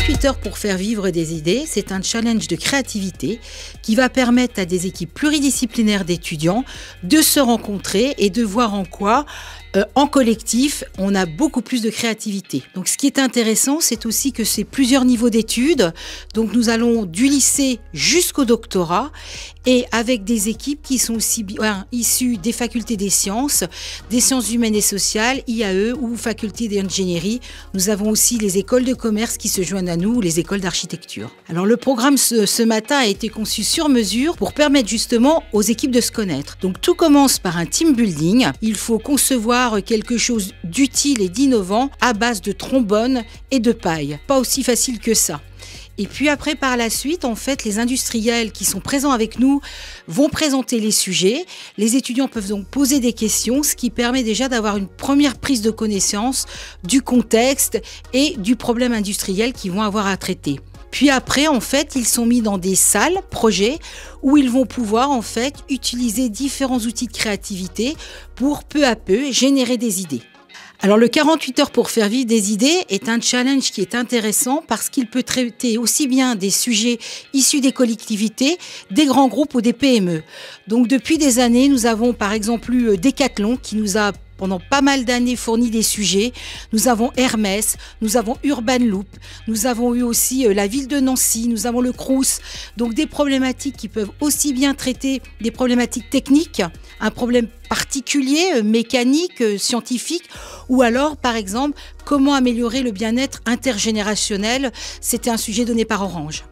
48 heures pour faire vivre des idées, c'est un challenge de créativité qui va permettre à des équipes pluridisciplinaires d'étudiants de se rencontrer et de voir en quoi, en collectif, on a beaucoup plus de créativité. Donc ce qui est intéressant, c'est aussi que c'est plusieurs niveaux d'études. Donc nous allons du lycée jusqu'au doctorat et avec des équipes qui sont aussi bien issues des facultés des sciences humaines et sociales, IAE ou faculté d'ingénierie. Nous avons aussi les écoles de commerce qui se joignent à nous, ou les écoles d'architecture. Alors le programme ce matin a été conçu sur mesure pour permettre justement aux équipes de se connaître. Donc tout commence par un team building. Il faut concevoir quelque chose d'utile et d'innovant à base de trombone et de paille. Pas aussi facile que ça. Et puis après, par la suite, en fait, les industriels qui sont présents avec nous vont présenter les sujets. Les étudiants peuvent donc poser des questions, ce qui permet déjà d'avoir une première prise de connaissance du contexte et du problème industriel qu'ils vont avoir à traiter. Puis après, en fait, ils sont mis dans des salles, projets, où ils vont pouvoir, en fait, utiliser différents outils de créativité pour peu à peu générer des idées. Alors le 48 heures pour faire vivre des idées est un challenge qui est intéressant parce qu'il peut traiter aussi bien des sujets issus des collectivités, des grands groupes ou des PME. Donc depuis des années, nous avons par exemple eu Decathlon qui nous a pendant pas mal d'années fourni des sujets. Nous avons Hermès, nous avons Urban Loop, nous avons eu aussi la ville de Nancy, nous avons le Crous. Donc des problématiques qui peuvent aussi bien traiter des problématiques techniques, un problème particulier, mécanique, scientifique, ou alors par exemple comment améliorer le bien-être intergénérationnel. C'était un sujet donné par Orange.